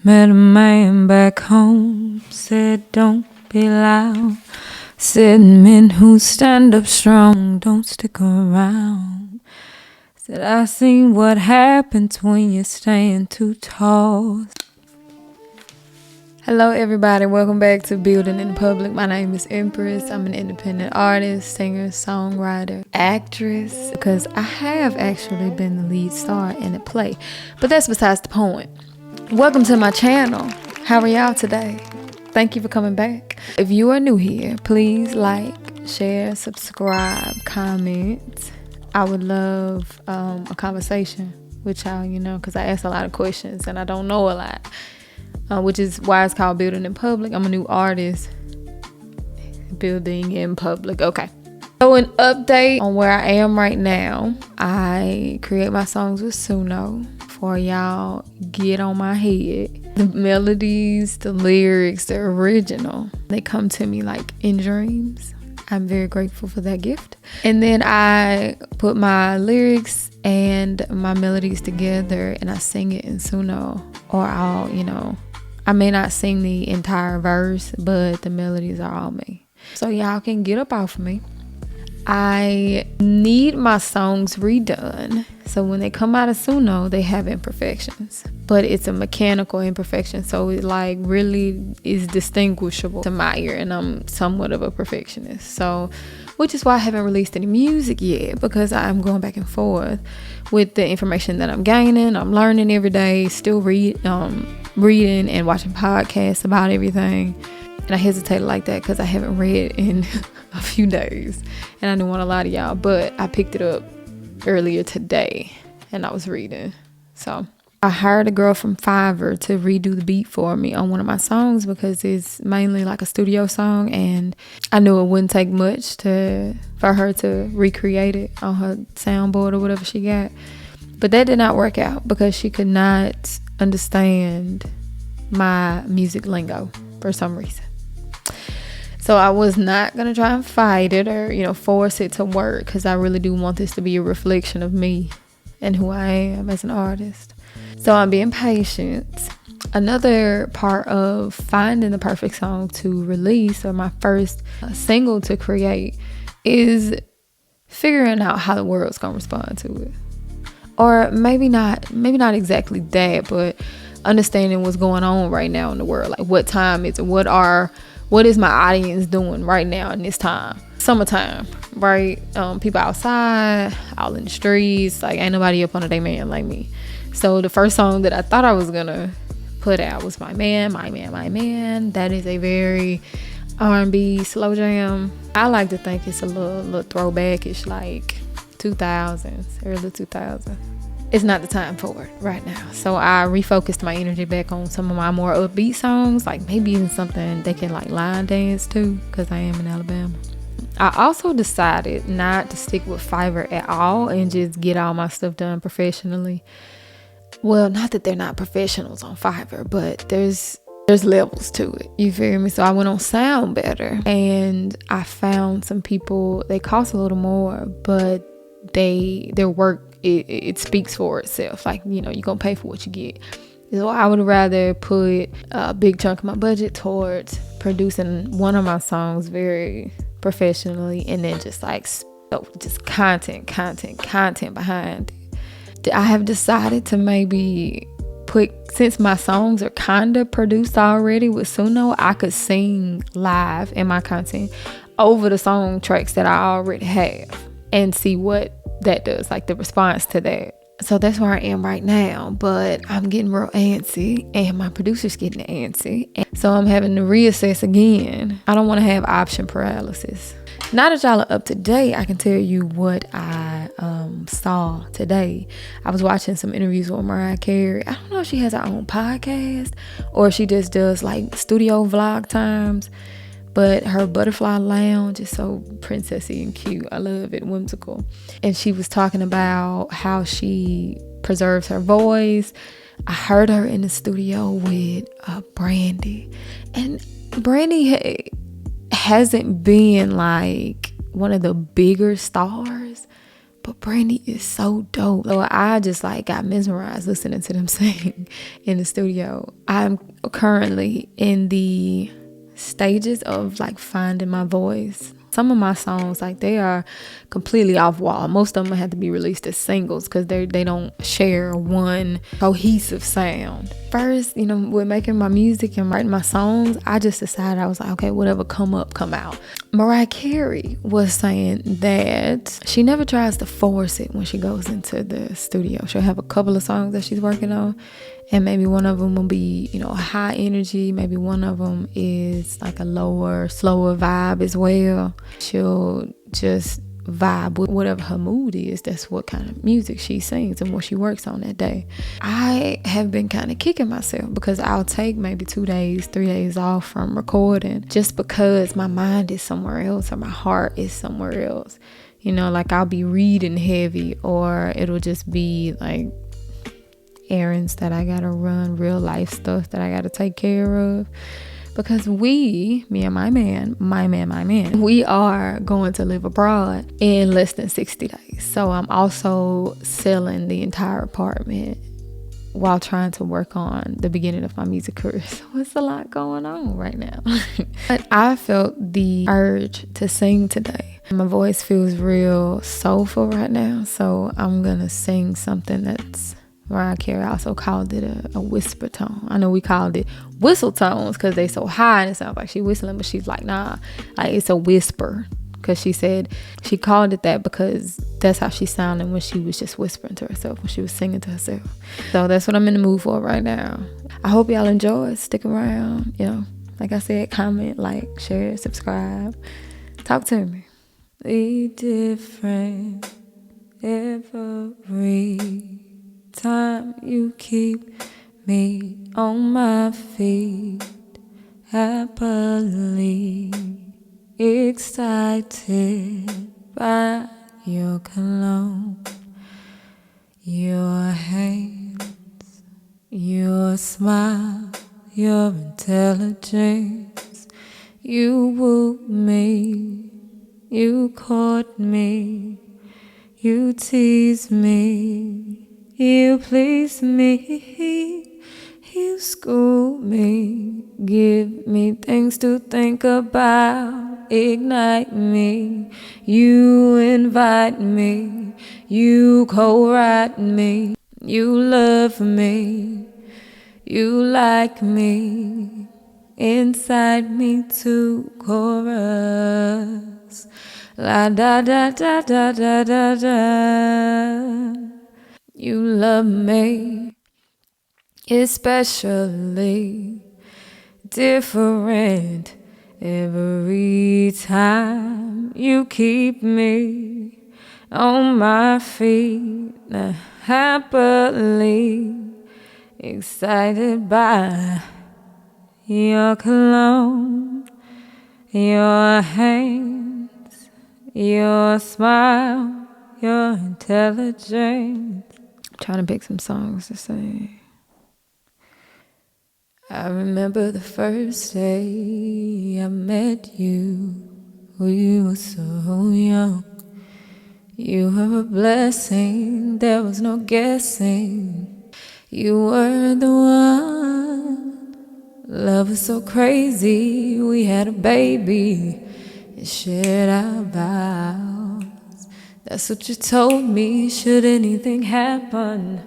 Met a man back home, said don't be loud. Said men who stand up strong don't stick around. Said I seen what happens when you stand too tall. Hello everybody, welcome back to Building in Public. My name is Empress. I'm an independent artist, singer, songwriter, actress, because I have actually been the lead star in a play, but that's besides the point. Welcome to my channel. How are y'all today? Thank you for coming back. If you are new here, please like, share, subscribe, comment. I would love a conversation with y'all, because I ask a lot of questions and I don't know a lot. Which is why it's called Building in Public. I'm a new artist. Building in Public. Okay. So an update on where I am right now. I create my songs with Suno for y'all get on my head. The melodies, the lyrics, the original, they come to me like in dreams. I'm very grateful for that gift. And then I put my lyrics and my melodies together and I sing it in Suno. Or I may not sing the entire verse, but the melodies are all me. So y'all can get up off of me. I need my songs redone. So when they come out of Suno, they have imperfections. But it's a mechanical imperfection. So it like really is distinguishable to my ear. And I'm somewhat of a perfectionist. So, which is why I haven't released any music yet. Because I'm going back and forth with the information that I'm gaining. I'm learning every day. Still reading and watching podcasts about everything. And I hesitated like that because I haven't read in a few days. And I didn't want to lie to y'all. But I picked it up earlier today. And I was reading. So I hired a girl from Fiverr to redo the beat for me on one of my songs. Because it's mainly like a studio song. And I knew it wouldn't take much for her to recreate it on her soundboard or whatever she got. But that did not work out. Because she could not understand my music lingo for some reason. So I was not going to try and fight it or, force it to work because I really do want this to be a reflection of me and who I am as an artist. So I'm being patient. Another part of finding the perfect song to release or my first single to create is figuring out how the world's going to respond to it. Or maybe not exactly that, but understanding what's going on right now in the world. Like what time is it? What is my audience doing right now in this time? Summertime, right? People outside, all in the streets. Like ain't nobody up on a day man like me. So the first song that I thought I was gonna put out was My Man, My Man, My Man. That is a very R&B slow jam. I like to think it's a little throwback-ish, like 2000s, early 2000s. It's not the time for it right now. So I refocused my energy back on some of my more upbeat songs, like maybe even something they can like line dance to, because I am in Alabama. I also decided not to stick with Fiverr at all and just get all my stuff done professionally. Well, not that they're not professionals on Fiverr, but there's levels to it. You feel me? So I went on Sound Better and I found some people, they cost a little more, but their work, it speaks for itself. Like, you're gonna pay for what you get. So I would rather put a big chunk of my budget towards producing one of my songs very professionally and then just content behind it. I have decided to maybe since my songs are kind of produced already with Suno, I could sing live in my content over the song tracks that I already have and see what that does, like the response to that. So that's where I am right now, but I'm getting real antsy and my producer's getting antsy. And so I'm having to reassess again. I don't want to have option paralysis. Now that y'all are up to date, I can tell you what I saw today. I was watching some interviews with Mariah Carey. I don't know if she has her own podcast or if she just does like studio vlog times. But her butterfly lounge is so princessy and cute. I love it, whimsical. And she was talking about how she preserves her voice. I heard her in the studio with Brandy. And Brandy hasn't been like one of the bigger stars, but Brandy is so dope. So I just like got mesmerized listening to them sing in the studio. I'm currently in the stages of like finding my voice. Some of my songs, like, they are completely off wall. Most of them have to be released as singles because they don't share one cohesive sound. First, you know, with making my music and writing my songs, I just decided, I was like, okay, whatever come out. Mariah Carey was saying that she never tries to force it when she goes into the studio. She'll have a couple of songs that she's working on, and maybe one of them will be, you know, high energy. Maybe one of them is like a lower, slower vibe as well. She'll just vibe with whatever her mood is. That's what kind of music she sings and what she works on that day. I have been kind of kicking myself because I'll take maybe 2 days, 3 days off from recording just because my mind is somewhere else or my heart is somewhere else. You know, like I'll be reading heavy, or it'll just be like errands that I gotta run, real life stuff that I gotta take care of. Because me and my man, we are going to live abroad in less than 60 days. So I'm also selling the entire apartment while trying to work on the beginning of my music career. So it's a lot going on right now. But I felt the urge to sing today. My voice feels real soulful right now. So I'm gonna sing something that's, Mariah Carey also called it a whisper tone. I know we called it whistle tones because they so high and it sounds like she whistling, but she's like, nah, like it's a whisper. Because she said she called it that because that's how she sounded when she was just whispering to herself, when she was singing to herself. So that's what I'm in the mood for right now. I hope y'all enjoy. Stick around. You know, like I said, comment, like, share, subscribe. Talk to me. Be different every time you keep me on my feet, happily excited by your cologne, your hands, your smile, your intelligence. You wooed me, you caught me, you teased me, you please me, you school me, give me things to think about, ignite me, you invite me, you co-write me, you love me, you like me, inside me to chorus, la da da da da da da da. You love me, especially different every time you keep me on my feet, happily excited by your cologne, your hands, your smile, your intelligence. I'm trying to pick some songs to sing. I remember the first day I met you. We were so young. You were a blessing, there was no guessing. You were the one. Love was so crazy, we had a baby and shared our vows. That's what you told me, should anything happen,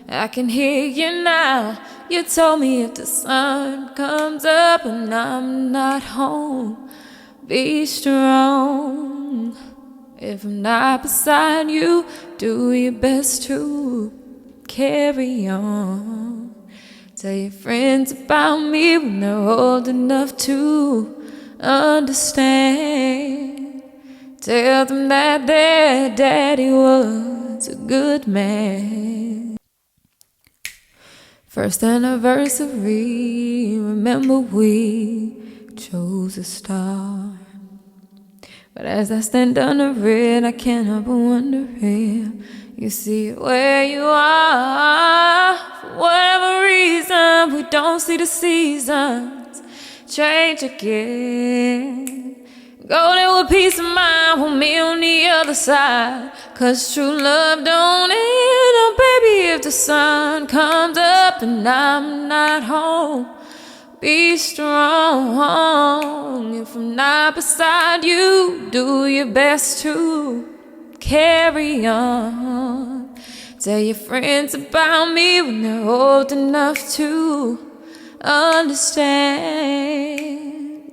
I can hear you now. You told me if the sun comes up and I'm not home, be strong. If I'm not beside you, do your best to carry on. Tell your friends about me when they're old enough to understand. Tell them that their daddy was a good man. First anniversary, remember we chose a star. But as I stand under it, I can't help but wonder if you see where you are. For whatever reason, we don't see the seasons change again. Golden with peace of mind with me on the other side. Cause true love don't end, oh baby, if the sun comes up and I'm not home. Be strong. If I'm not beside you, do your best to carry on. Tell your friends about me when they're old enough to understand.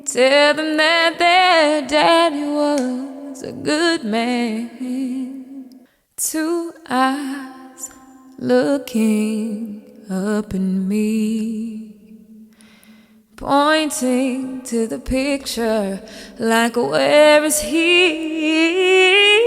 Tell them that their daddy was a good man. Two eyes looking up at me, pointing to the picture like, where is he?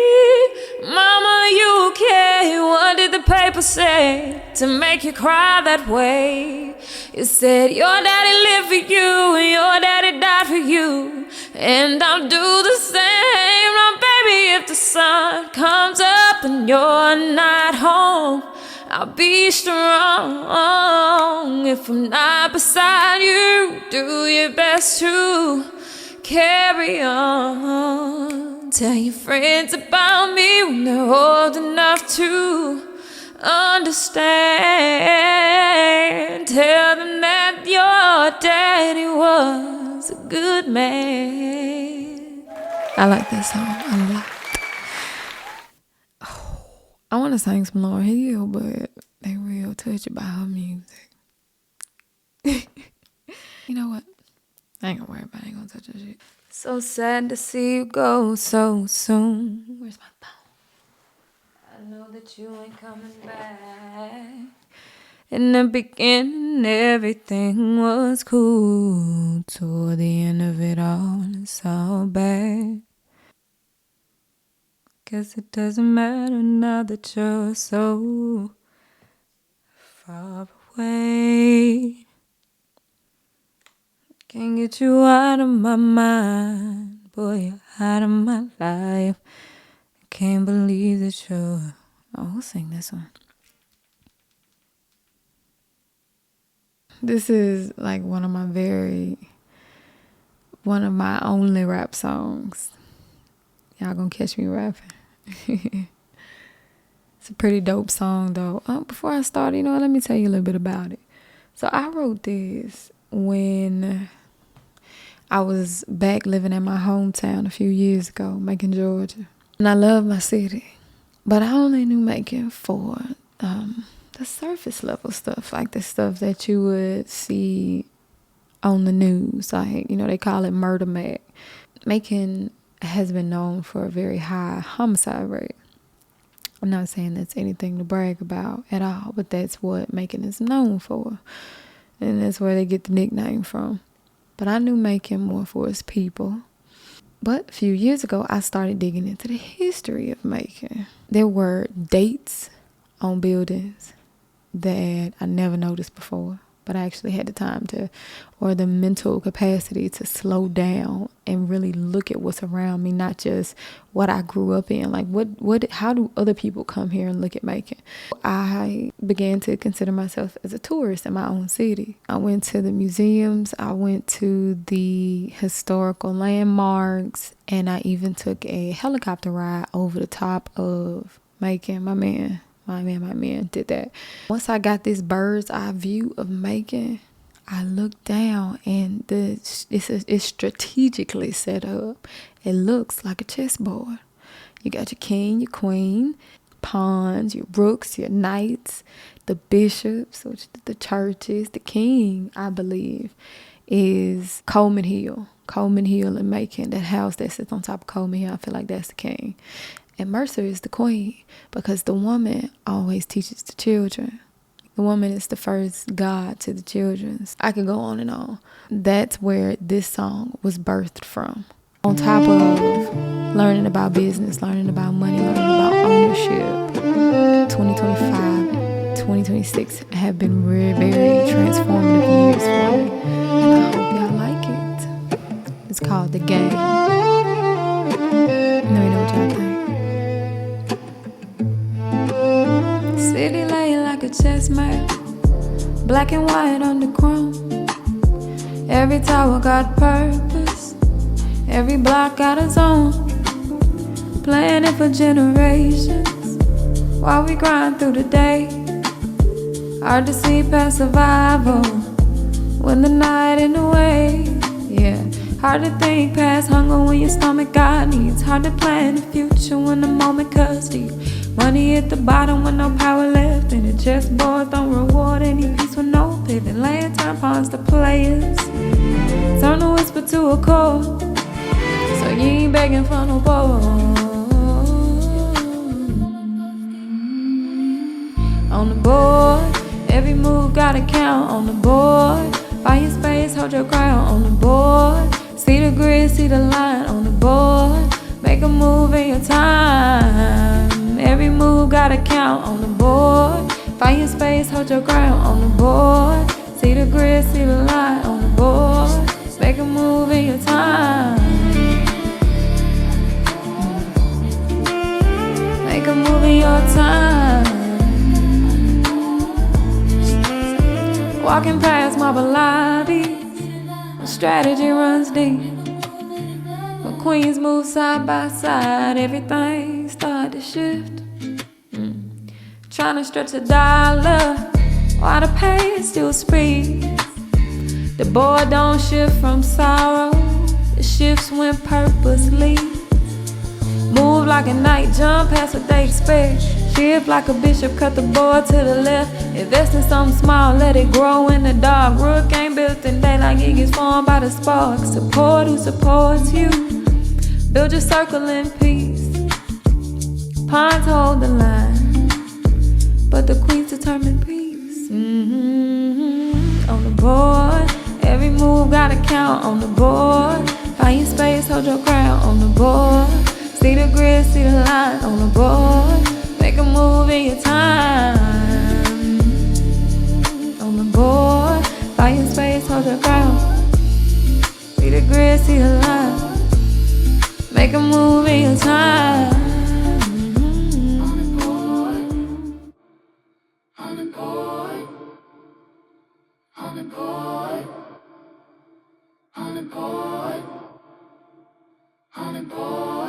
Mama, you okay? What did the paper say to make you cry that way? It said your daddy lived for you and your daddy died for you, and I'll do the same. Now baby, if the sun comes up and you're not home, I'll be strong. If I'm not beside you, do your best to carry on. Tell your friends about me when they're old enough to understand. Tell them that your daddy was a good man. I like this song a lot. I want to sing some Lauryn Hill, but they real touched by her music. You know what? I ain't gonna worry about it. I ain't gonna touch that shit. So sad to see you go so soon. Where's my phone? I know that you ain't coming back. In the beginning, everything was cool. Toward the end of it all, it's all bad. Guess it doesn't matter now that you're so far away. Can't get you out of my mind. Boy, you're out of my life. I can't believe that you're... Oh, who'll sing this one? This is like one of my only rap songs. Y'all gonna catch me rapping. It's a pretty dope song though. Before I start, let me tell you a little bit about it. So I wrote this when I was back living in my hometown a few years ago, Macon, Georgia. And I love my city, but I only knew Macon for the surface level stuff, like the stuff that you would see on the news. Like, they call it murder Mac. Macon has been known for a very high homicide rate. I'm not saying that's anything to brag about at all, but that's what Macon is known for. And that's where they get the nickname from. But I knew Macon more for its people. But a few years ago, I started digging into the history of Macon. There were dates on buildings that I never noticed before. But I actually had the time or the mental capacity to slow down and really look at what's around me, not just what I grew up in. Like, how do other people come here and look at Macon? I began to consider myself as a tourist in my own city. I went to the museums, I went to the historical landmarks, and I even took a helicopter ride over the top of Macon. My man did that. Once I got this bird's eye view of Macon, I looked down and it's strategically set up. It looks like a chessboard. You got your king, your queen, pawns, your rooks, your knights, the bishops, which the churches. The king, I believe, is Coleman Hill. Coleman Hill in Macon, that house that sits on top of Coleman Hill, I feel like that's the king. And Mercer is the queen, because the woman always teaches the children. The woman is the first god to the children. I could go on and on. That's where this song was birthed from. On top of learning about business, learning about money, learning about ownership, 2025, 2026 have been very, very transformative years for me. And I hope y'all like it. It's called The Game. Let me know what y'all think. City lay like a chess match, black and white on the chrome. Every tower got purpose, Every block got its own, planning for generations. While we grind through the day, hard to see past survival when the night in the way. Yeah, hard to think past hunger when your stomach got needs. Hard to plan the future when the moment cuts deep. Money at the bottom with no power left, and the chessboard don't reward any piece with no pivot. Laying turn pawns to players, turn a whisper to a chord, so you ain't begging for no board. On the board, every move gotta count. On the board, find your space, hold your ground. On the board, see the grid, see the line. On the board, make a move in your time. Every move gotta count. On the board, find your space, hold your ground. On the board, see the grid, see the line. On the board, make a move in your time. Make a move in your time. Walking past marble lobbies, strategy runs deep. When queens move side by side, everything start to shift. Trying to stretch a dollar while the pace still speeds. The board don't shift from sorrow, it shifts when purpose leads. Move like a knight, jump past what they expect. Shift like a bishop, cut the board to the left. Invest in something small, let it grow in the dark. Rook ain't built in daylight, it gets formed by the spark. Support who supports you, build your circle in peace. Pawns hold the line, but the queens determine peace. On the board, every move gotta count. On the board, find your space, hold your ground. On the board, see the grid, see the line. On the board, make a move in your time. On the board, find your space, hold your ground. See the grid, see the line. Make a move in your time. On the board, on the board, on the board, on the board, on the board.